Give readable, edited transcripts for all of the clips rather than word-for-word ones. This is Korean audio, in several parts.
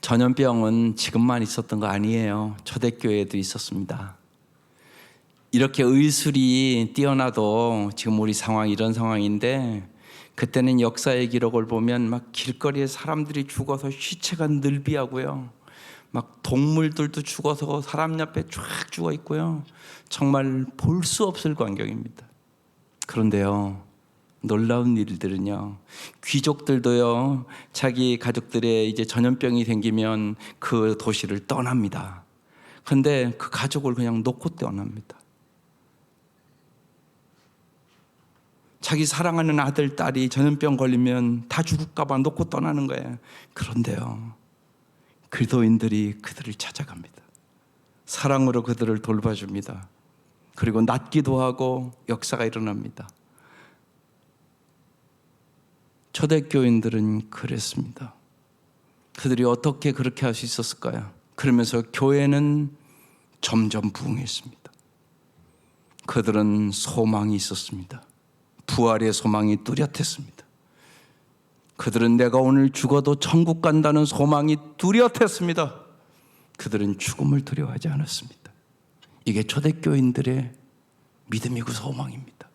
전염병은 지금만 있었던 거 아니에요. 초대교회에도 있었습니다. 이렇게 의술이 뛰어나도 지금 우리 상황 이런 상황인데, 그때는 역사의 기록을 보면 막 길거리에 사람들이 죽어서 시체가 늘비하고요, 막 동물들도 죽어서 사람 옆에 쫙 죽어 있고요, 정말 볼 수 없을 광경입니다. 그런데요, 놀라운 일들은요, 귀족들도요 자기 가족들의 이제 전염병이 생기면 그 도시를 떠납니다. 그런데 그 가족을 그냥 놓고 떠납니다. 자기 사랑하는 아들, 딸이 전염병 걸리면 다 죽을까 봐 놓고 떠나는 거예요. 그런데요, 그리스도인들이 그들을 찾아갑니다. 사랑으로 그들을 돌봐줍니다. 그리고 낫기도 하고 역사가 일어납니다. 초대교인들은 그랬습니다. 그들이 어떻게 그렇게 할 수 있었을까요? 그러면서 교회는 점점 부흥했습니다. 그들은 소망이 있었습니다. 부활의 소망이 뚜렷했습니다. 그들은 내가 오늘 죽어도 천국 간다는 소망이 뚜렷했습니다. 그들은 죽음을 두려워하지 않았습니다. 이게 초대교인들의 믿음이고 소망입니다.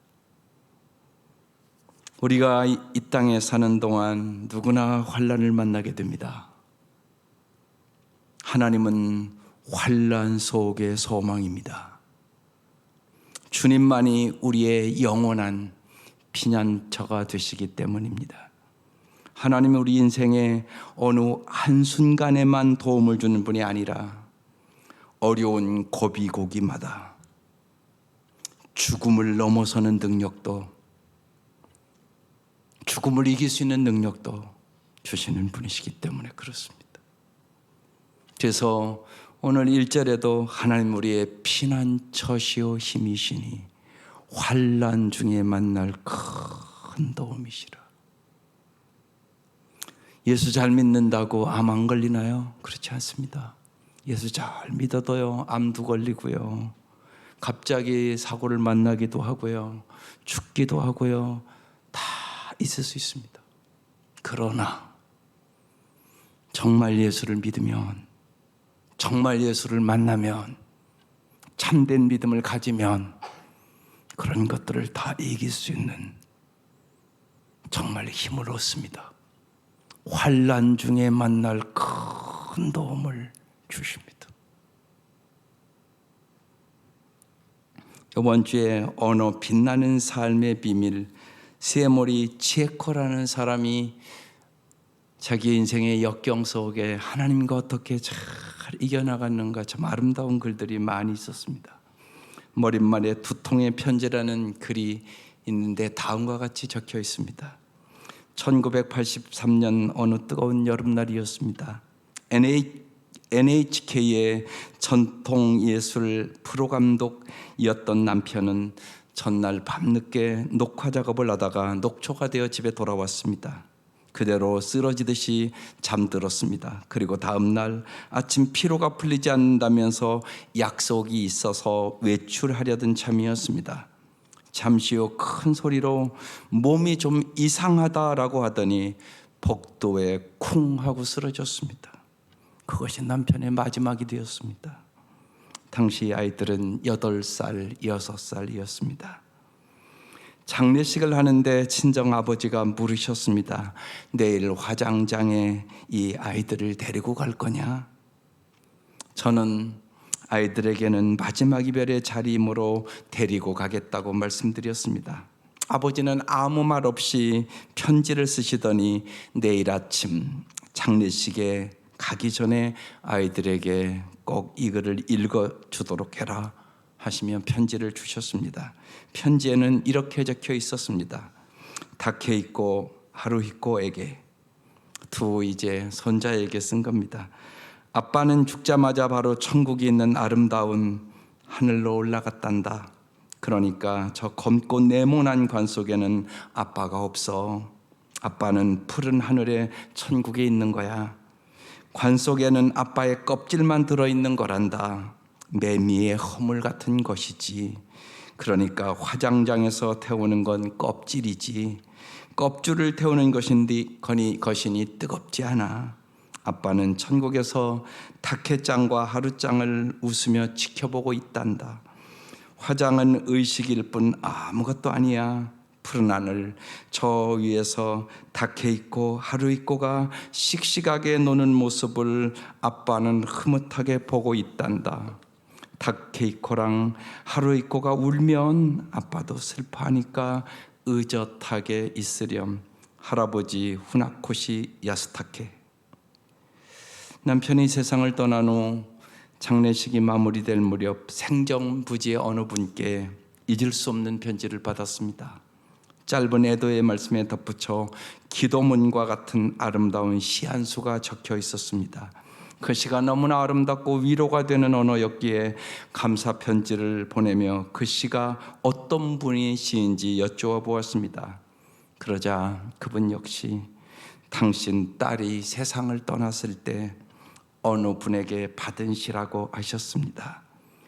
우리가 이 땅에 사는 동안 누구나 환난을 만나게 됩니다. 하나님은 환난 속의 소망입니다. 주님만이 우리의 영원한 피난처가 되시기 때문입니다. 하나님은 우리 인생에 어느 한순간에만 도움을 주는 분이 아니라 어려운 고비고기마다 죽음을 넘어서는 능력도, 죽음을 이길 수 있는 능력도 주시는 분이시기 때문에 그렇습니다. 그래서 오늘 1절에도 하나님 우리의 피난처시오 힘이시니 환난 중에 만날 큰 도움이시라. 예수 잘 믿는다고 암 안 걸리나요? 그렇지 않습니다. 예수 잘 믿어도요, 암도 걸리고요, 갑자기 사고를 만나기도 하고요, 죽기도 하고요, 다 있을 수 있습니다. 그러나 정말 예수를 믿으면, 정말 예수를 만나면, 참된 믿음을 가지면 그런 것들을 다 이길 수 있는 정말 힘을 얻습니다. 환난 중에 만날 큰 도움을 주십니다. 이번 주에 언어 빛나는 삶의 비밀, 세모리 치에코라는 사람이 자기 인생의 역경 속에 하나님과 어떻게 잘 이겨나갔는가, 참 아름다운 글들이 많이 있었습니다. 머릿말에 두 통의 편지라는 글이 있는데 다음과 같이 적혀 있습니다. 1983년 어느 뜨거운 여름날이었습니다. NHK의 전통 예술 프로감독이었던 남편은 전날 밤늦게 녹화 작업을 하다가 녹초가 되어 집에 돌아왔습니다. 그대로 쓰러지듯이 잠들었습니다. 그리고 다음 날 아침 피로가 풀리지 않는다면서 약속이 있어서 외출하려던 참이었습니다. 잠시 후 큰 소리로 몸이 좀 이상하다라고 하더니 복도에 쿵 하고 쓰러졌습니다. 그것이 남편의 마지막이 되었습니다. 당시 아이들은 8살, 6살이었습니다. 장례식을 하는데 친정아버지가 물으셨습니다. 내일 화장장에 이 아이들을 데리고 갈 거냐? 저는 아이들에게는 마지막 이별의 자리이므로 데리고 가겠다고 말씀드렸습니다. 아버지는 아무 말 없이 편지를 쓰시더니 내일 아침 장례식에 가기 전에 아이들에게 꼭 이 글을 읽어주도록 해라 하시며 편지를 주셨습니다. 편지에는 이렇게 적혀 있었습니다. 다케이코 하루히코에게, 두 이제 손자에게 쓴 겁니다. 아빠는 죽자마자 바로 천국에 있는 아름다운 하늘로 올라갔단다. 그러니까 저 검고 네모난 관 속에는 아빠가 없어. 아빠는 푸른 하늘에 천국에 있는 거야. 관 속에는 아빠의 껍질만 들어있는 거란다. 매미의 허물 같은 것이지. 그러니까 화장장에서 태우는 건 껍질이지. 껍질을 태우는 것이니 뜨겁지 않아. 아빠는 천국에서 닭해장과 하루장을 웃으며 지켜보고 있단다. 화장은 의식일 뿐 아무것도 아니야. 푸른 하늘 저 위에서 닭해 있고 하루 있고가 씩씩하게 노는 모습을 아빠는 흐뭇하게 보고 있단다. 닭케이코랑 하루이코가 울면 아빠도 슬퍼하니까 의젓하게 있으렴. 할아버지 후나코시 야스타케. 남편이 세상을 떠난 후 장례식이 마무리될 무렵 생정부지의 어느 분께 잊을 수 없는 편지를 받았습니다. 짧은 애도의 말씀에 덧붙여 기도문과 같은 아름다운 시 한 수가 적혀 있었습니다. 그 시가 너무나 아름답고 위로가 되는 언어였기에 감사 편지를 보내며 그 시가 어떤 분의 시인지 여쭈어 보았습니다. 그러자 그분 역시 당신 딸이 세상을 떠났을 때 어느 분에게 받은 시라고 하셨습니다.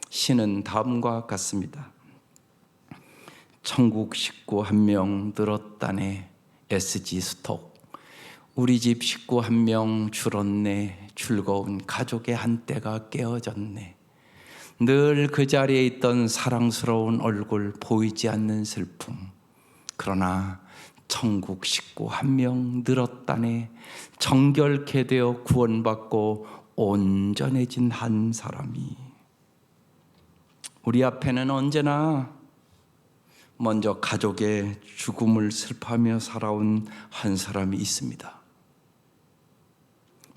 시는 다음과 같습니다. 천국 식구 한 명 늘었다네. SG 스톡. 우리 집 식구 한 명 줄었네. 즐거운 가족의 한때가 깨어졌네. 늘 그 자리에 있던 사랑스러운 얼굴 보이지 않는 슬픔. 그러나 천국 식구 한 명 늘었다네. 정결케 되어 구원받고 온전해진 한 사람이. 우리 앞에는 언제나 먼저 가족의 죽음을 슬퍼하며 살아온 한 사람이 있습니다.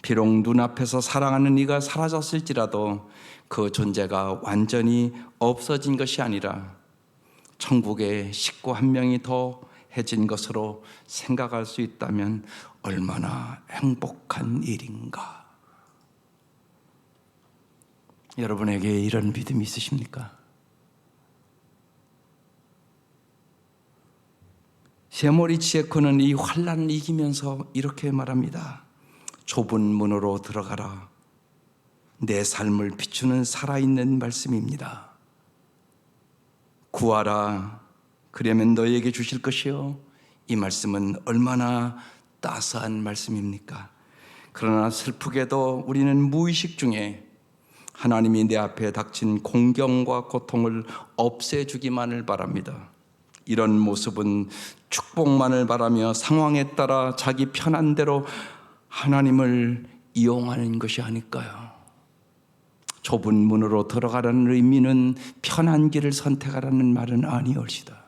비록 눈앞에서 사랑하는 이가 사라졌을지라도 그 존재가 완전히 없어진 것이 아니라 천국에 식구 한 명이 더 해진 것으로 생각할 수 있다면 얼마나 행복한 일인가. 여러분에게 이런 믿음이 있으십니까? 세모리 치에코는 이 환난을 이기면서 이렇게 말합니다. 좁은 문으로 들어가라. 내 삶을 비추는 살아있는 말씀입니다. 구하라. 그러면 너에게 주실 것이요. 이 말씀은 얼마나 따스한 말씀입니까? 그러나 슬프게도 우리는 무의식 중에 하나님이 내 앞에 닥친 공경과 고통을 없애주기만을 바랍니다. 이런 모습은 축복만을 바라며 상황에 따라 자기 편한 대로 하나님을 이용하는 것이 아닐까요? 좁은 문으로 들어가라는 의미는 편한 길을 선택하라는 말은 아니올시다.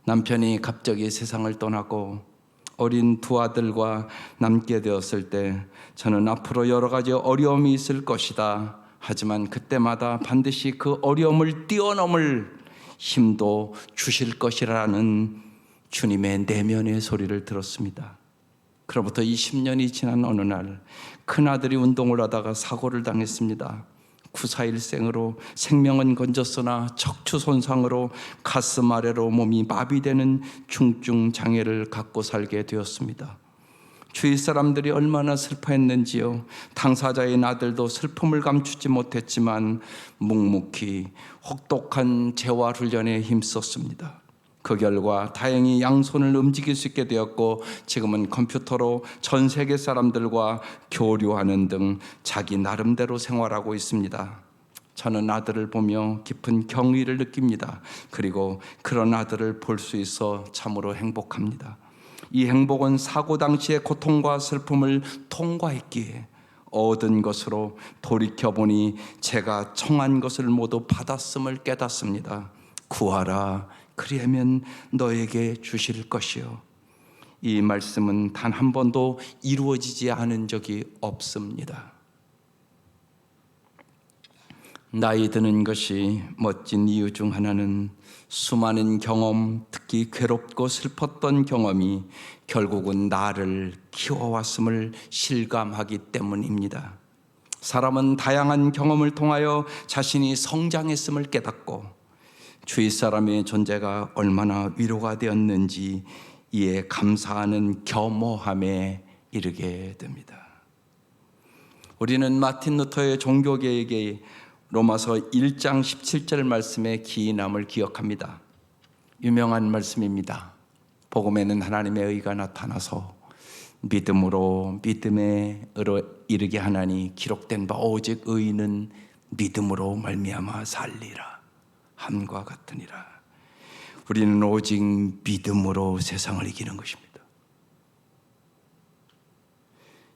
남편이 갑자기 세상을 떠나고 어린 두 아들과 남게 되었을 때 저는 앞으로 여러 가지 어려움이 있을 것이다. 하지만 그때마다 반드시 그 어려움을 뛰어넘을 힘도 주실 것이라는 주님의 내면의 소리를 들었습니다. 그로부터 20년이 지난 어느 날 큰아들이 운동을 하다가 사고를 당했습니다. 941생으로 생명은 건졌으나 척추 손상으로 가슴 아래로 몸이 마비되는 중증 장애를 갖고 살게 되었습니다. 주위 사람들이 얼마나 슬퍼했는지요. 당사자인 아들도 슬픔을 감추지 못했지만 묵묵히 혹독한 재활 훈련에 힘썼습니다. 그 결과 다행히 양손을 움직일 수 있게 되었고 지금은 컴퓨터로 전 세계 사람들과 교류하는 등 자기 나름대로 생활하고 있습니다. 저는 아들을 보며 깊은 경의를 느낍니다. 그리고 그런 아들을 볼 수 있어 참으로 행복합니다. 이 행복은 사고 당시의 고통과 슬픔을 통과했기에 얻은 것으로 돌이켜보니 제가 청한 것을 모두 받았음을 깨닫습니다. 구하라. 그리하면 너에게 주실 것이요. 이 말씀은 단 한 번도 이루어지지 않은 적이 없습니다. 나이 드는 것이 멋진 이유 중 하나는 수많은 경험, 특히 괴롭고 슬펐던 경험이 결국은 나를 키워왔음을 실감하기 때문입니다. 사람은 다양한 경험을 통하여 자신이 성장했음을 깨닫고 주위 사람의 존재가 얼마나 위로가 되었는지 이에 감사하는 겸허함에 이르게 됩니다. 우리는 마틴 루터의 종교개혁의 로마서 1장 17절 말씀의 기인함을 기억합니다. 유명한 말씀입니다. 복음에는 하나님의 의가 나타나서 믿음으로 믿음에 이르게 하나니 기록된 바 오직 의인은 믿음으로 말미암아 살리라 함과 같으니라. 우리는 오직 믿음으로 세상을 이기는 것입니다.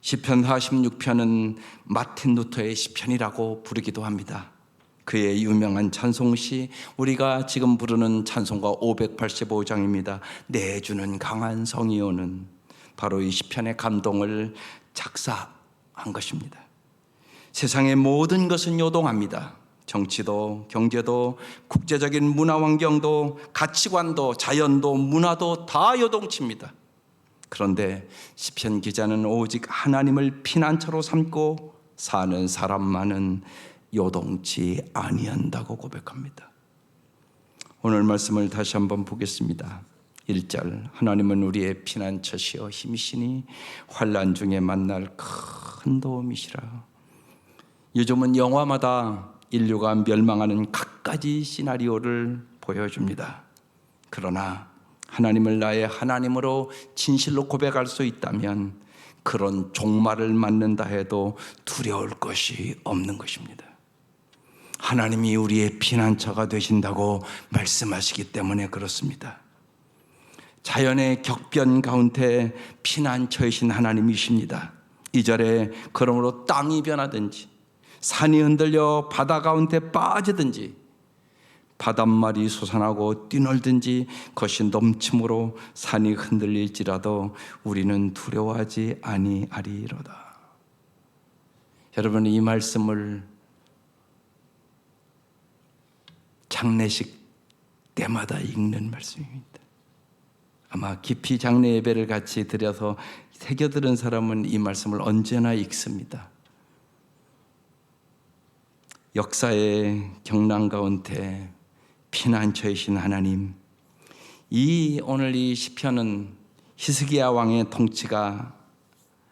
시편 46편은 마틴 루터의 시편이라고 부르기도 합니다. 그의 유명한 찬송시, 우리가 지금 부르는 찬송가 585장입니다. 내 주는 강한 성이오는 바로 이 시편의 감동을 작사한 것입니다. 세상의 모든 것은 요동합니다. 정치도, 경제도, 국제적인 문화 환경도, 가치관도, 자연도, 문화도 다 요동칩니다. 그런데 시편 기자는 오직 하나님을 피난처로 삼고 사는 사람만은 요동치 아니한다고 고백합니다. 오늘 말씀을 다시 한번 보겠습니다. 1절, 하나님은 우리의 피난처시여 힘이시니 환난 중에 만날 큰 도움이시라. 요즘은 영화마다 인류가 멸망하는 갖가지 시나리오를 보여줍니다. 그러나 하나님을 나의 하나님으로 진실로 고백할 수 있다면 그런 종말을 맞는다 해도 두려울 것이 없는 것입니다. 하나님이 우리의 피난처가 되신다고 말씀하시기 때문에 그렇습니다. 자연의 격변 가운데 피난처이신 하나님이십니다. 2절에 그러므로 땅이 변하든지 산이 흔들려 바다 가운데 빠지든지 바닷말이 솟아나고 뛰놀든지 것이 넘침으로 산이 흔들릴지라도 우리는 두려워하지 아니하리로다. 여러분, 이 말씀을 장례식 때마다 읽는 말씀입니다. 아마 깊이 장례 예배를 같이 드려서 새겨들은 사람은 이 말씀을 언제나 읽습니다. 역사의 경랑 가운데 피난처이신 하나님, 오늘 이 시편은 히스기야 왕의 통치가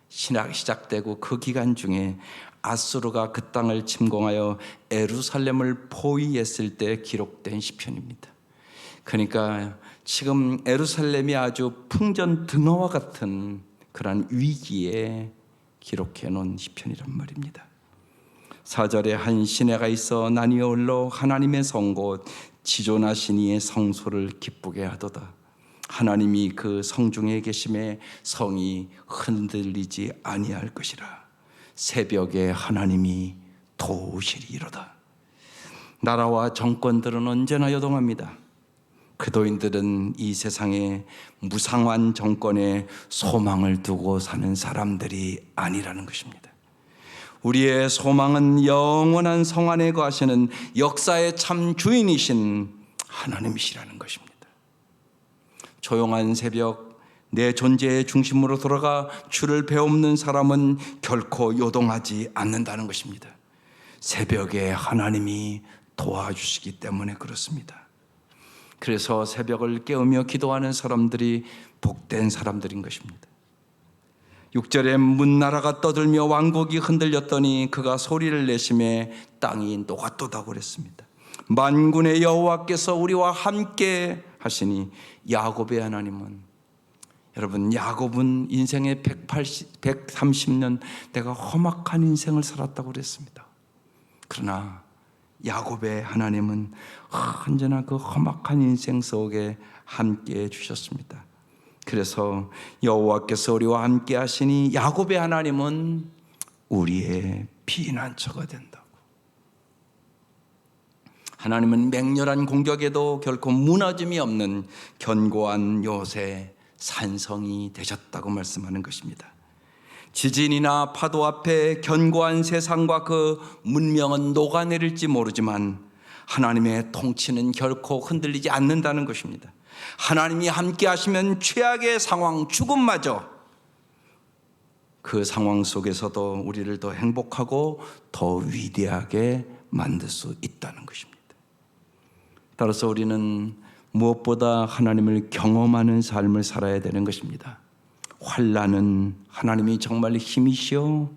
시작되고 그 기간 중에 아수르가 그 땅을 침공하여 예루살렘을 포위했을 때 기록된 시편입니다. 그러니까 지금 예루살렘이 아주 풍전등화와 같은 그런 위기에 기록해 놓은 시편이란 말입니다. 4절에 한 시내가 있어 나뉘어 흘러 하나님의 성곳 지존하신 이의 성소를 기쁘게 하도다. 하나님이 그 성중에 계심에 성이 흔들리지 아니할 것이라. 새벽에 하나님이 도우시리로다. 나라와 정권들은 언제나 요동합니다. 그도인들은 이 세상에 무상한 정권에 소망을 두고 사는 사람들이 아니라는 것입니다. 우리의 소망은 영원한 성 안에 거하시는 역사의 참 주인이신 하나님이시라는 것입니다. 조용한 새벽, 내 존재의 중심으로 돌아가 주를 배움는 사람은 결코 요동하지 않는다는 것입니다. 새벽에 하나님이 도와주시기 때문에 그렇습니다. 그래서 새벽을 깨우며 기도하는 사람들이 복된 사람들인 것입니다. 6절에 문나라가 떠들며 왕국이 흔들렸더니 그가 소리를 내심에 땅이 녹았도다고 그랬습니다. 만군의 여호와께서 우리와 함께 하시니 야곱의 하나님은, 여러분, 야곱은 인생의 130년 내가 험악한 인생을 살았다고 그랬습니다. 그러나 야곱의 하나님은 언제나 그 험악한 인생 속에 함께 해주셨습니다. 그래서 여호와께서 우리와 함께 하시니 야곱의 하나님은 우리의 피난처가 된다고. 하나님은 맹렬한 공격에도 결코 무너짐이 없는 견고한 요새 산성이 되셨다고 말씀하는 것입니다. 지진이나 파도 앞에 견고한 세상과 그 문명은 녹아내릴지 모르지만 하나님의 통치는 결코 흔들리지 않는다는 것입니다. 하나님이 함께 하시면 최악의 상황, 죽음마저 그 상황 속에서도 우리를 더 행복하고 더 위대하게 만들 수 있다는 것입니다. 따라서 우리는 무엇보다 하나님을 경험하는 삶을 살아야 되는 것입니다. 환난은 하나님이 정말 힘이시오,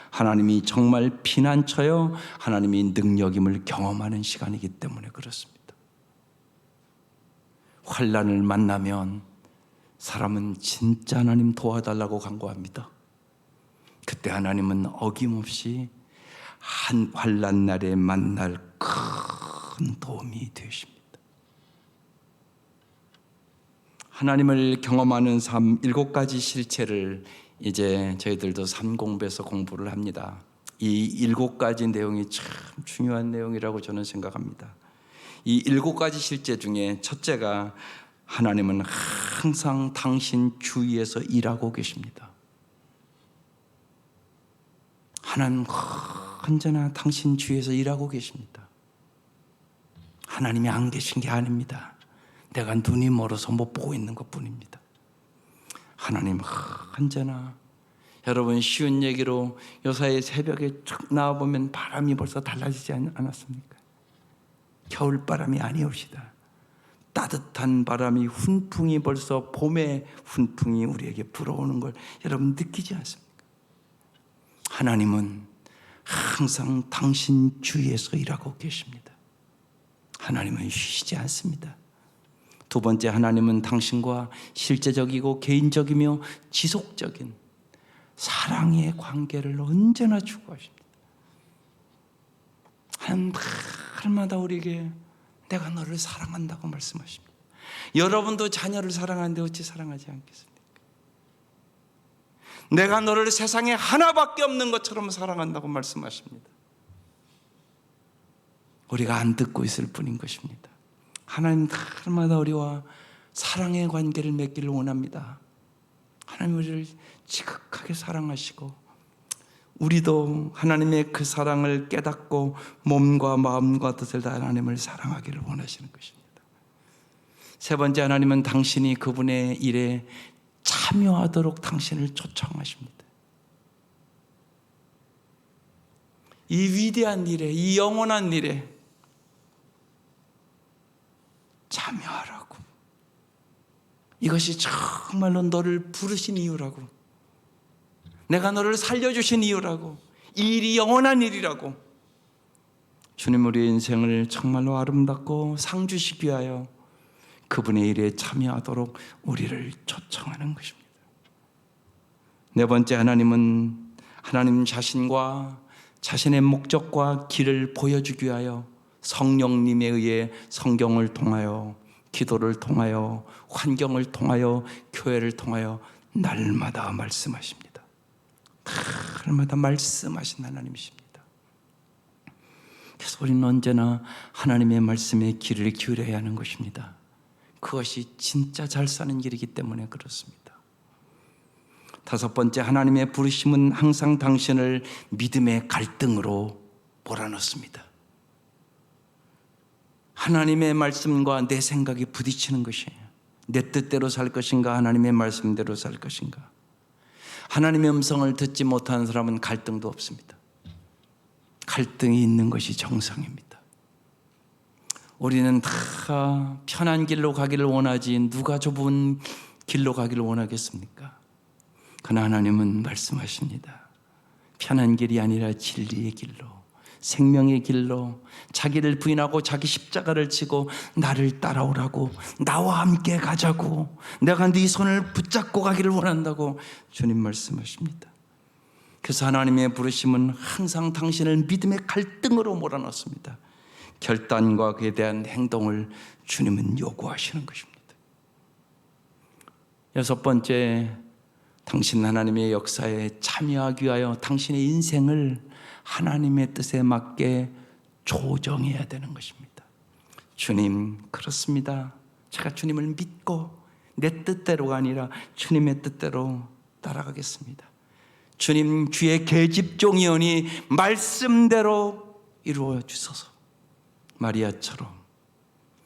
하나님이 정말 피난처요, 하나님이 능력임을 경험하는 시간이기 때문에 그렇습니다. 환난을 만나면 사람은 진짜 하나님 도와달라고 간구합니다. 그때 하나님은 어김없이 한 환난 날에 만날 큰 도움이 되십니다. 하나님을 경험하는 삶 7가지 실체를 이제 저희들도 삶 공부에서 공부를 합니다. 이 7가지 내용이 참 중요한 내용이라고 저는 생각합니다. 이 7가지 실제 중에 첫째가 하나님은 항상 당신 주위에서 일하고 계십니다. 하나님 언제나 당신 주위에서 일하고 계십니다. 하나님이 안 계신 게 아닙니다. 내가 눈이 멀어서 못 보고 있는 것뿐입니다. 하나님 언제나, 여러분 쉬운 얘기로 요사이 새벽에 쭉 나와보면 바람이 벌써 달라지지 않았습니까? 겨울바람이 아니옵시다. 따뜻한 바람이, 훈풍이, 벌써 봄의 훈풍이 우리에게 불어오는 걸 여러분 느끼지 않습니까? 하나님은 항상 당신 주위에서 일하고 계십니다. 하나님은 쉬지 않습니다. 두 번째, 하나님은 당신과 실제적이고 개인적이며 지속적인 사랑의 관계를 언제나 추구하십니다. 하나님 날마다 우리에게 내가 너를 사랑한다고 말씀하십니다. 여러분도 자녀를 사랑하는데 어찌 사랑하지 않겠습니까? 내가 너를 세상에 하나밖에 없는 것처럼 사랑한다고 말씀하십니다. 우리가 안 듣고 있을 뿐인 것입니다. 하나님 날마다 우리와 사랑의 관계를 맺기를 원합니다. 하나님 우리를 지극하게 사랑하시고 우리도 하나님의 그 사랑을 깨닫고 몸과 마음과 뜻을 다 하나님을 사랑하기를 원하시는 것입니다. 세 번째, 하나님은 당신이 그분의 일에 참여하도록 당신을 초청하십니다. 이 위대한 일에, 이 영원한 일에 참여하라고. 이것이 정말로 너를 부르신 이유라고, 내가 너를 살려주신 이유라고, 이 일이 영원한 일이라고. 주님 우리의 인생을 정말로 아름답고 상주시기 위하여 그분의 일에 참여하도록 우리를 초청하는 것입니다. 네 번째, 하나님은 하나님 자신과 자신의 목적과 길을 보여주기 위하여 성령님에 의해 성경을 통하여, 기도를 통하여, 환경을 통하여, 교회를 통하여 날마다 말씀하십니다. 날마다 말씀하신 하나님이십니다. 그래서 우리는 언제나 하나님의 말씀에 귀를 기울여야 하는 것입니다. 그것이 진짜 잘 사는 길이기 때문에 그렇습니다. 다섯 번째, 하나님의 부르심은 항상 당신을 믿음의 갈등으로 몰아넣습니다. 하나님의 말씀과 내 생각이 부딪히는 것이에요. 내 뜻대로 살 것인가, 하나님의 말씀대로 살 것인가. 하나님의 음성을 듣지 못하는 사람은 갈등도 없습니다. 갈등이 있는 것이 정상입니다. 우리는 다 편한 길로 가기를 원하지 누가 좁은 길로 가기를 원하겠습니까? 그러나 하나님은 말씀하십니다. 편한 길이 아니라 진리의 길로, 생명의 길로, 자기를 부인하고 자기 십자가를 지고 나를 따라오라고, 나와 함께 가자고, 내가 네 손을 붙잡고 가기를 원한다고 주님 말씀하십니다. 그래서 하나님의 부르심은 항상 당신을 믿음의 갈등으로 몰아넣습니다. 결단과 그에 대한 행동을 주님은 요구하시는 것입니다. 여섯 번째, 당신 하나님의 역사에 참여하기 위하여 당신의 인생을 하나님의 뜻에 맞게 조정해야 되는 것입니다. 주님, 그렇습니다. 제가 주님을 믿고 내 뜻대로가 아니라 주님의 뜻대로 따라가겠습니다. 주님, 주의 계집종이오니 말씀대로 이루어 주소서. 마리아처럼,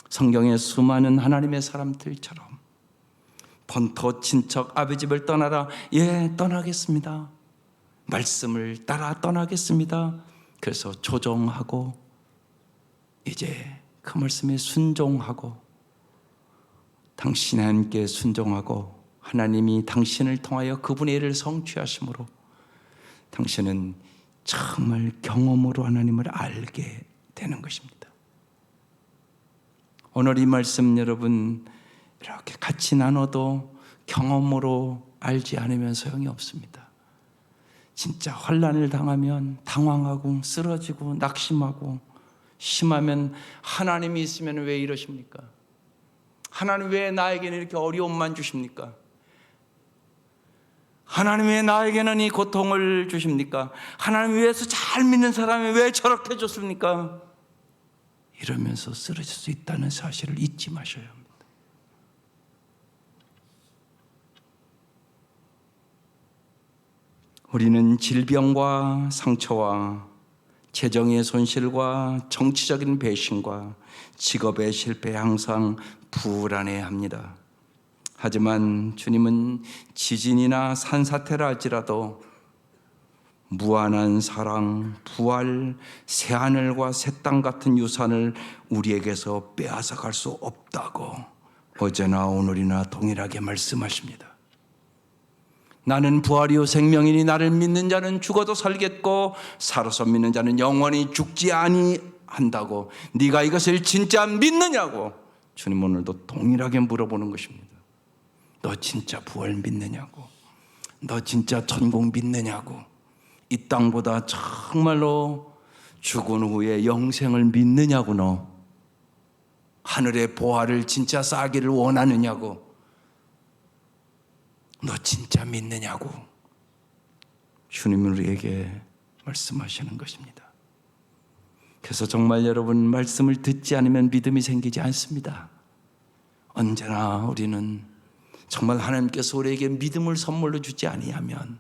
성경의 수많은 하나님의 사람들처럼 본토 친척 아버지 집을 떠나라. 예, 떠나겠습니다. 말씀을 따라 떠나겠습니다. 그래서 조정하고 이제 그 말씀에 순종하고 당신의 함께 순종하고 하나님이 당신을 통하여 그분의 일을 성취하심으로 당신은 정말 경험으로 하나님을 알게 되는 것입니다. 오늘 이 말씀 여러분 이렇게 같이 나눠도 경험으로 알지 않으면 소용이 없습니다. 진짜 환난을 당하면 당황하고 쓰러지고 낙심하고, 심하면 하나님이 있으면 왜 이러십니까? 하나님 왜 나에게는 이렇게 어려움만 주십니까? 하나님 왜 나에게는 이 고통을 주십니까? 하나님 위해서 잘 믿는 사람이 왜 저렇게 줬습니까? 이러면서 쓰러질 수 있다는 사실을 잊지 마셔야 합니다. 우리는 질병과 상처와 재정의 손실과 정치적인 배신과 직업의 실패에 항상 불안해합니다. 하지만 주님은 지진이나 산사태라 할지라도 무한한 사랑, 부활, 새하늘과 새 땅 같은 유산을 우리에게서 빼앗아 갈 수 없다고 어제나 오늘이나 동일하게 말씀하십니다. 나는 부활이요 생명이니 나를 믿는 자는 죽어도 살겠고 살아서 믿는 자는 영원히 죽지 아니한다고. 네가 이것을 진짜 믿느냐고 주님 오늘도 동일하게 물어보는 것입니다. 너 진짜 부활 믿느냐고. 너 진짜 천국 믿느냐고. 이 땅보다 정말로 죽은 후에 영생을 믿느냐고. 너 하늘의 보화를 진짜 쌓기를 원하느냐고. 너 진짜 믿느냐고 주님은 우리에게 말씀하시는 것입니다. 그래서 정말 여러분, 말씀을 듣지 않으면 믿음이 생기지 않습니다. 언제나 우리는 정말 하나님께서 우리에게 믿음을 선물로 주지 아니하면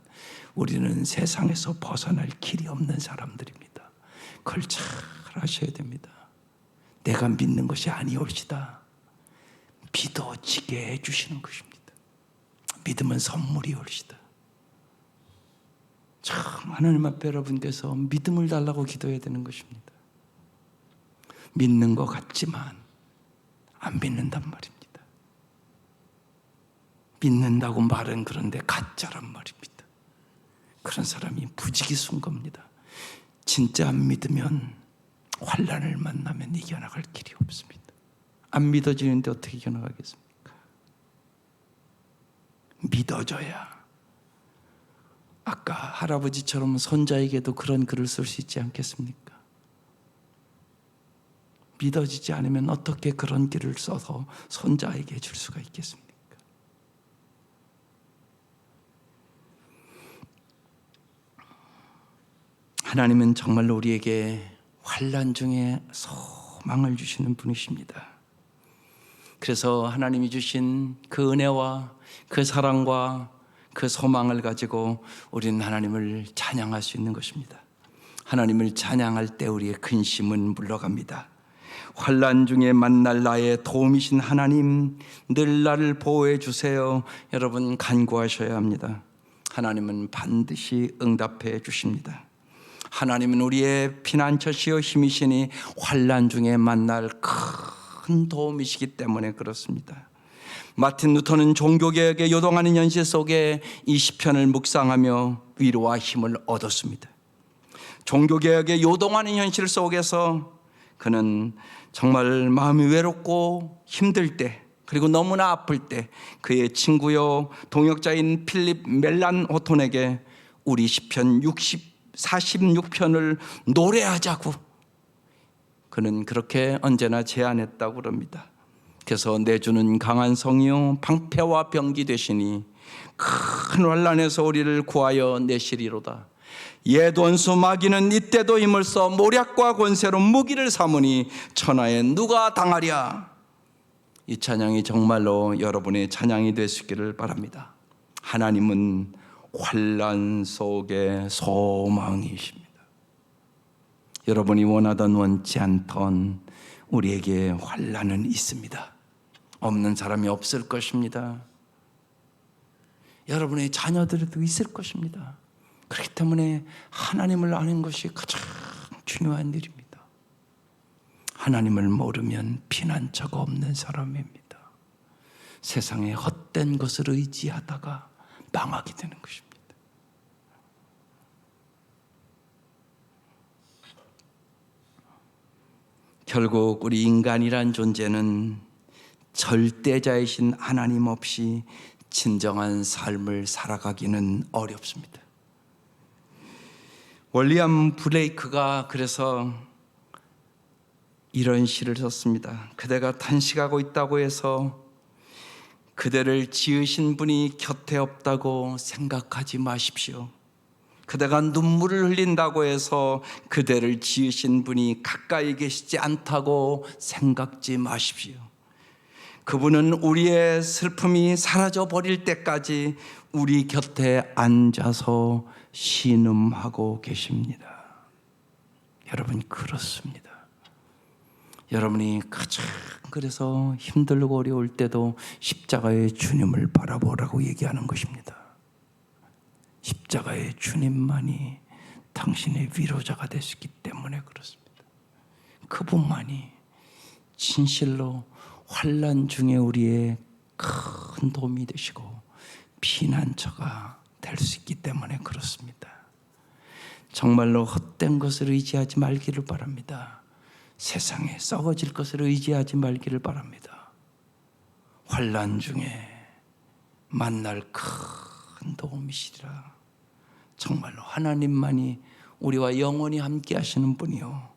우리는 세상에서 벗어날 길이 없는 사람들입니다. 그걸 잘 아셔야 됩니다. 내가 믿는 것이 아니올시다 믿어지게 해주시는 것입니다. 믿음은 선물이 올시다. 참 하나님 앞에 여러분께서 믿음을 달라고 기도해야 되는 것입니다. 믿는 것 같지만 안 믿는단 말입니다. 믿는다고 말은 그런데 가짜란 말입니다. 그런 사람이 부지기수인 겁니다. 진짜 안 믿으면 환난을 만나면 이겨나갈 길이 없습니다. 안 믿어지는데 어떻게 이겨나가겠습니까? 믿어줘야. 아까 할아버지처럼 손자에게도 그런 글을 쓸 수 있지 않겠습니까? 믿어지지 않으면 어떻게 그런 글을 써서 손자에게 줄 수가 있겠습니까? 하나님은 정말로 우리에게 환난 중에 소망을 주시는 분이십니다. 그래서 하나님이 주신 그 은혜와 그 사랑과 그 소망을 가지고 우리는 하나님을 찬양할 수 있는 것입니다. 하나님을 찬양할 때 우리의 근심은 물러갑니다. 환난 중에 만날 나의 도움이신 하나님, 늘 나를 보호해 주세요. 여러분 간구하셔야 합니다. 하나님은 반드시 응답해 주십니다. 하나님은 우리의 피난처시여 힘이시니 환난 중에 만날 큰 도움이시기 때문에 그렇습니다. 마틴 루터는 종교개혁에 요동하는 현실 속에 이 시편을 묵상하며 위로와 힘을 얻었습니다. 종교개혁에 요동하는 현실 속에서 그는 정말 마음이 외롭고 힘들 때, 그리고 너무나 아플 때 그의 친구요 동역자인 필립 멜란 호톤에게 우리 시편 46편을 노래하자고 그는 그렇게 언제나 제안했다고 그럽니다. 그래서 내주는 강한 성이요 방패와 병기 되시니 큰 환난에서 우리를 구하여 내시리로다. 옛 원수 마귀는 이때도 힘을 써 모략과 권세로 무기를 삼으니 천하에 누가 당하랴. 이 찬양이 정말로 여러분의 찬양이 되시기를 바랍니다. 하나님은 환난 속에 소망이십니다. 여러분이 원하던 원치 않던 우리에게 환난은 있습니다. 없는 사람이 없을 것입니다. 여러분의 자녀들에도 있을 것입니다. 그렇기 때문에 하나님을 아는 것이 가장 중요한 일입니다. 하나님을 모르면 피난처가 없는 사람입니다. 세상에 헛된 것을 의지하다가 망하게 되는 것입니다. 결국 우리 인간이란 존재는 절대자이신 하나님 없이 진정한 삶을 살아가기는 어렵습니다. 윌리엄 블레이크가 그래서 이런 시를 썼습니다. 그대가 탄식하고 있다고 해서 그대를 지으신 분이 곁에 없다고 생각하지 마십시오. 그대가 눈물을 흘린다고 해서 그대를 지으신 분이 가까이 계시지 않다고 생각지 마십시오. 그분은 우리의 슬픔이 사라져 버릴 때까지 우리 곁에 앉아서 신음하고 계십니다. 여러분, 그렇습니다. 여러분이 가장 그래서 힘들고 어려울 때도 십자가의 주님을 바라보라고 얘기하는 것입니다. 십자가의 주님만이 당신의 위로자가 되시기 때문에 그렇습니다. 그분만이 진실로 환난 중에 우리의 큰 도움이 되시고 피난처가 될 수 있기 때문에 그렇습니다. 정말로 헛된 것을 의지하지 말기를 바랍니다. 세상에 썩어질 것을 의지하지 말기를 바랍니다. 환난 중에 만날 큰 도움이시리라. 정말로 하나님만이 우리와 영원히 함께 하시는 분이요,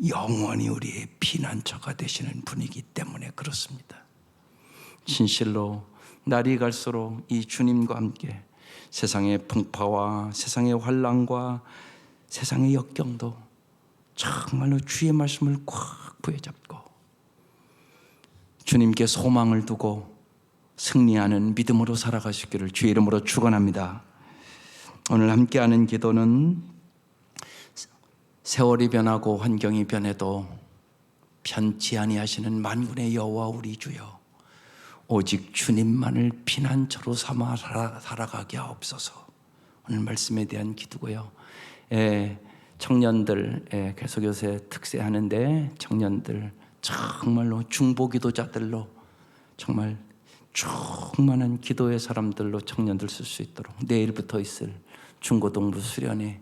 영원히 우리의 피난처가 되시는 분이기 때문에 그렇습니다. 진실로 날이 갈수록 이 주님과 함께 세상의 풍파와 세상의 환난과 세상의 역경도 정말로 주의 말씀을 꽉 부여잡고 주님께 소망을 두고 승리하는 믿음으로 살아가시기를 주의 이름으로 축원합니다. 오늘 함께하는 기도는 세월이 변하고 환경이 변해도 변치 아니하시는 만군의 여호와 우리 주여, 오직 주님만을 피난처로 삼아 살아가게 하옵소서. 오늘 말씀에 대한 기도고요. 청년들 계속 요새 특세하는데 청년들 정말로 중보기도자들로 정말 충만한 기도의 사람들로 청년들 쓸 수 있도록 내일부터 있을 중고등부 수련회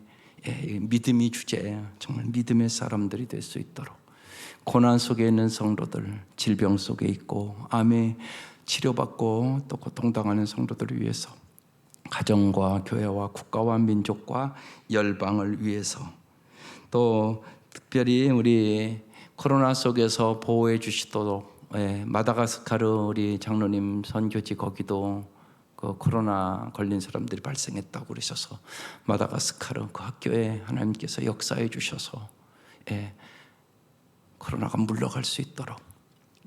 믿음이 주제예요. 정말 믿음의 사람들이 될 수 있도록 고난 속에 있는 성도들, 질병 속에 있고 암에 치료받고 또 고통당하는 성도들을 위해서 가정과 교회와 국가와 민족과 열방을 위해서 또 특별히 우리 코로나 속에서 보호해 주시도록 마다가스카르 우리 장로님 선교지 거기도 그 코로나 걸린 사람들이 발생했다고 그러셔서 마다가스카르 그 학교에 하나님께서 역사해 주셔서 코로나가 물러갈 수 있도록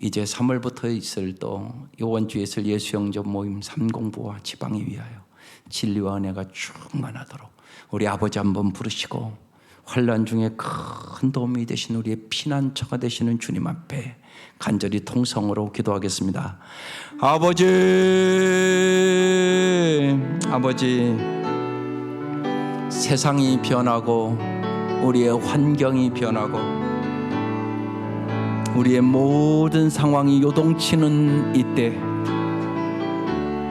이제 3월부터 있을 또 이번 주에 있을 예수영접 모임 3공부와 지방에 위하여 진리와 은혜가 충만하도록 우리 아버지 한번 부르시고 환난 중에 큰 도움이 되신 우리의 피난처가 되시는 주님 앞에 간절히 통성으로 기도하겠습니다. 아버지 세상이 변하고 우리의 환경이 변하고 우리의 모든 상황이 요동치는 이때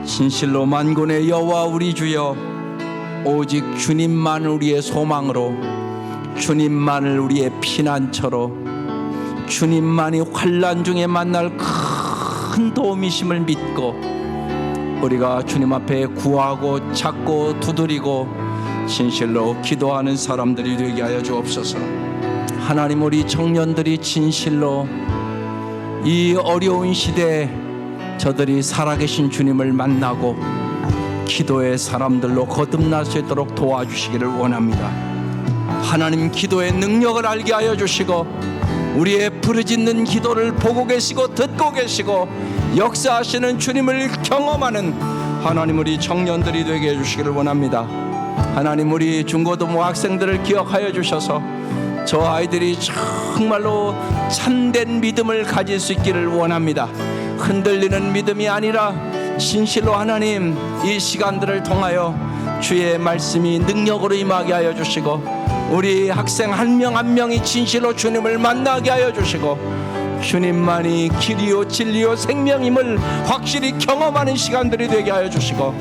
진실로 만군의 여호와 우리 주여, 오직 주님만 우리의 소망으로, 주님만을 우리의 피난처로, 주님만이 환난 중에 만날 큰 도움이심을 믿고 우리가 주님 앞에 구하고 찾고 두드리고 진실로 기도하는 사람들이 되게 하여 주옵소서. 하나님, 우리 청년들이 진실로 이 어려운 시대에 저들이 살아계신 주님을 만나고 기도의 사람들로 거듭날 수 있도록 도와주시기를 원합니다. 하나님, 기도의 능력을 알게 하여 주시고 우리의 부르짖는 기도를 보고 계시고 듣고 계시고 역사하시는 주님을 경험하는 하나님, 우리 청년들이 되게 해주시기를 원합니다. 하나님, 우리 중고등부 학생들을 기억하여 주셔서 저 아이들이 정말로 참된 믿음을 가질 수 있기를 원합니다. 흔들리는 믿음이 아니라 진실로 하나님, 이 시간들을 통하여 주의 말씀이 능력으로 임하게 하여 주시고 우리 학생 한 명 한 명이 진실로 주님을 만나게 하여 주시고 주님만이 길이요 진리요 생명임을 확실히 경험하는 시간들이 되게 하여 주시고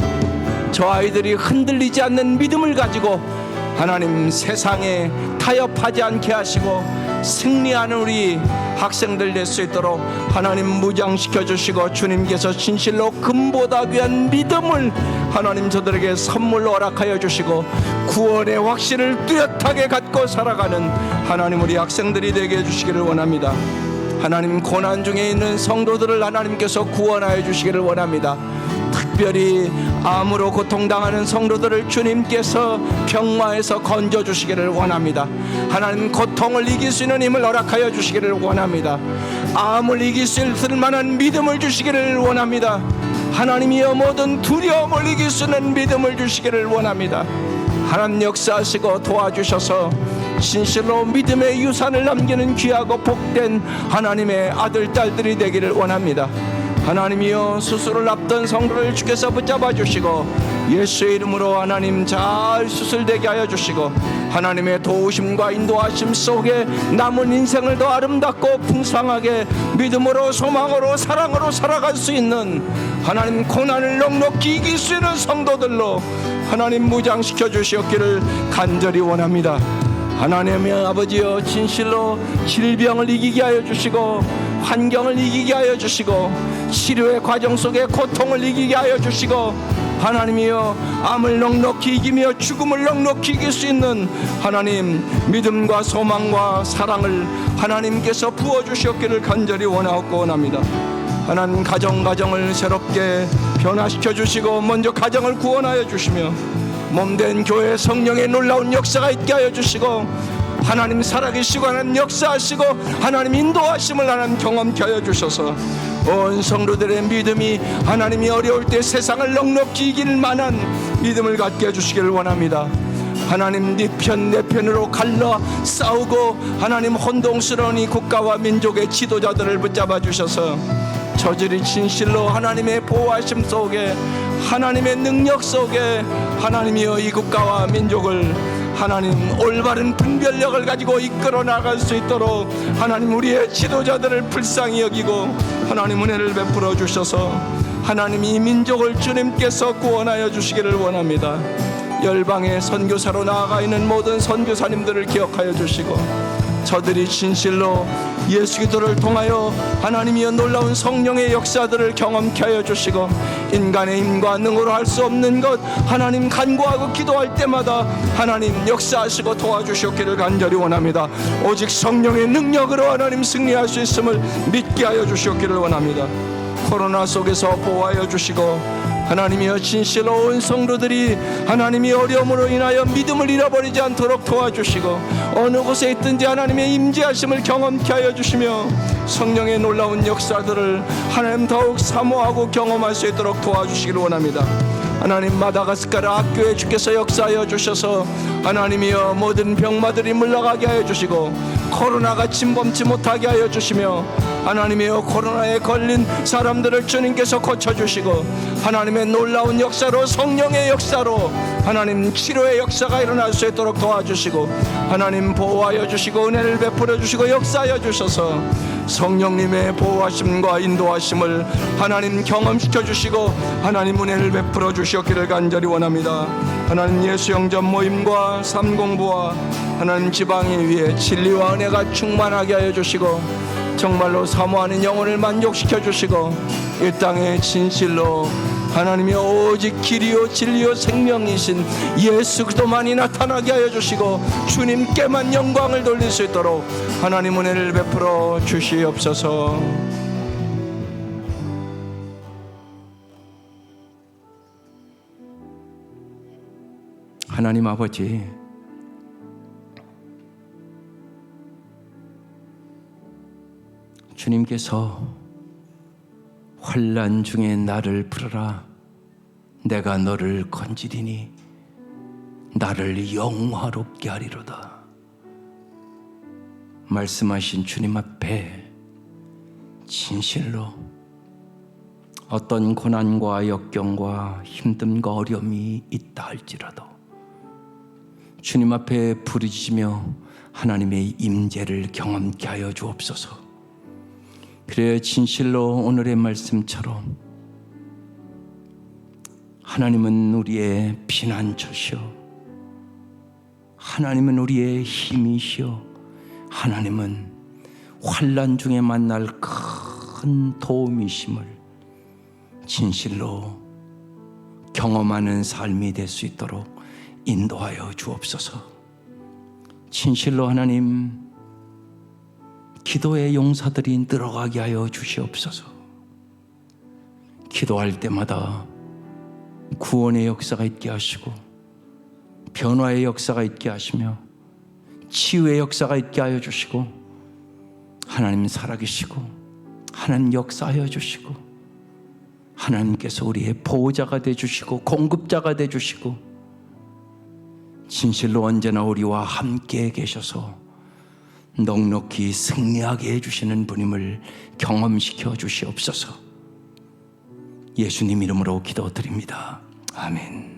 저 아이들이 흔들리지 않는 믿음을 가지고 하나님, 세상에 타협하지 않게 하시고 승리하는 우리 학생들 될 수 있도록 하나님 무장시켜 주시고, 주님께서 진실로 금보다 귀한 믿음을 하나님 저들에게 선물로 허락하여 주시고, 구원의 확신을 뚜렷하게 갖고 살아가는 하나님 우리 학생들이 되게 해주시기를 원합니다. 하나님, 고난 중에 있는 성도들을 하나님께서 구원하여 주시기를 원합니다. 특별히 암으로 고통당하는 성도들을 주님께서 병마에서 건져주시기를 원합니다. 하나님, 고통을 이길 수 있는 힘을 허락하여 주시기를 원합니다. 암을 이길 수 있을 만한 믿음을 주시기를 원합니다. 하나님이여, 모든 두려움을 이길 수 있는 믿음을 주시기를 원합니다. 하나님, 역사하시고 도와주셔서 진실로 믿음의 유산을 남기는 귀하고 복된 하나님의 아들, 딸들이 되기를 원합니다. 하나님이여, 수술을 앞둔 성도를 주께서 붙잡아 주시고, 예수의 이름으로 하나님 잘 수술되게 하여 주시고, 하나님의 도우심과 인도하심 속에 남은 인생을 더 아름답고 풍성하게 믿음으로, 소망으로, 사랑으로 살아갈 수 있는, 하나님 고난을 넉넉히 이길 수 있는 성도들로 하나님 무장시켜 주시옵기를 간절히 원합니다. 하나님의 아버지여, 진실로 질병을 이기게 하여 주시고, 환경을 이기게 하여 주시고, 치료의 과정 속에 고통을 이기게 하여 주시고, 하나님이여, 암을 넉넉히 이기며 죽음을 넉넉히 이길 수 있는 하나님 믿음과 소망과 사랑을 하나님께서 부어주시옵기를 간절히 원하옵고 원합니다. 하나님, 가정을 새롭게 변화시켜 주시고, 먼저 가정을 구원하여 주시며, 몸된 교회 성령의 놀라운 역사가 있게 하여 주시고, 하나님 살아계시고 하나님 역사하시고 하나님 인도하심을 하나님 경험케 하여 주셔서, 온 성도들의 믿음이 하나님이 어려울 때 세상을 넉넉히 이길 만한 믿음을 갖게 해주시기를 원합니다. 하나님, 네 편 내 편으로 갈라 싸우고 하나님 혼동스러운 이 국가와 민족의 지도자들을 붙잡아 주셔서, 저들이 진실로 하나님의 보호하심 속에, 하나님의 능력 속에 하나님이여 이 국가와 민족을 하나님 올바른 분별력을 가지고 이끌어 나갈 수 있도록 하나님 우리의 지도자들을 불쌍히 여기고 하나님 은혜를 베풀어 주셔서 하나님 이 민족을 주님께서 구원하여 주시기를 원합니다. 열방의 선교사로 나아가 있는 모든 선교사님들을 기억하여 주시고, 저들이 진실로 예수 그리스도를 통하여 하나님이여 놀라운 성령의 역사들을 경험케 하여 주시고, 인간의 힘과 능으로 할 수 없는 것 하나님 간구하고 기도할 때마다 하나님 역사하시고 도와주시옵기를 간절히 원합니다. 오직 성령의 능력으로 하나님 승리할 수 있음을 믿게 하여 주시옵기를 원합니다. 코로나 속에서 보호하여 주시고, 하나님이여 진실로 온 성도들이 하나님이 어려움으로 인하여 믿음을 잃어버리지 않도록 도와주시고, 어느 곳에 있든지 하나님의 임재하심을 경험케 하여 주시며, 성령의 놀라운 역사들을 하나님 더욱 사모하고 경험할 수 있도록 도와주시기를 원합니다. 하나님, 마다가스카르 학교에 주께서 역사하여 주셔서 하나님이여 모든 병마들이 물러가게 하여 주시고, 코로나가 침범치 못하게 하여 주시며, 하나님이여 코로나에 걸린 사람들을 주님께서 고쳐주시고, 하나님의 놀라운 역사로, 성령의 역사로 하나님 치료의 역사가 일어날 수 있도록 도와주시고, 하나님 보호하여 주시고 은혜를 베풀어 주시고 역사하여 주셔서 성령님의 보호하심과 인도하심을 하나님 경험시켜 주시고 하나님 은혜를 베풀어 주시옵기를 간절히 원합니다. 하나님, 예수 영접 모임과 삼공부와 하나님 지방에 위해 진리와 은혜가 충만하게 하여 주시고, 정말로 사모하는 영혼을 만족시켜 주시고, 이 땅에 진실로 하나님이 오직 길이요 진리요 생명이신 예수 그리스도만이 나타나게 하여 주시고, 주님께만 영광을 돌릴 수 있도록 하나님 은혜를 베풀어 주시옵소서. 하나님 아버지, 주님께서 환난 중에 나를 부르라, 내가 너를 건지리니 나를 영화롭게 하리로다 말씀하신 주님 앞에 진실로 어떤 고난과 역경과 힘듦과 어려움이 있다 할지라도 주님 앞에 부르짖으며 하나님의 임재를 경험케 하여 주옵소서. 그래야 진실로 오늘의 말씀처럼 하나님은 우리의 피난처시오, 하나님은 우리의 힘이시오, 하나님은 환난 중에 만날 큰 도움이심을 진실로 경험하는 삶이 될 수 있도록 인도하여 주옵소서. 진실로 하나님, 기도의 용사들이 늘어가게 하여 주시옵소서. 기도할 때마다 구원의 역사가 있게 하시고 변화의 역사가 있게 하시며 치유의 역사가 있게 하여 주시고 하나님 살아계시고 하나님 역사하여 주시고 하나님께서 우리의 보호자가 되어주시고 공급자가 되어주시고 진실로 언제나 우리와 함께 계셔서 넉넉히 승리하게 해주시는 분임을 경험시켜 주시옵소서. 예수님 이름으로 기도드립니다. 아멘.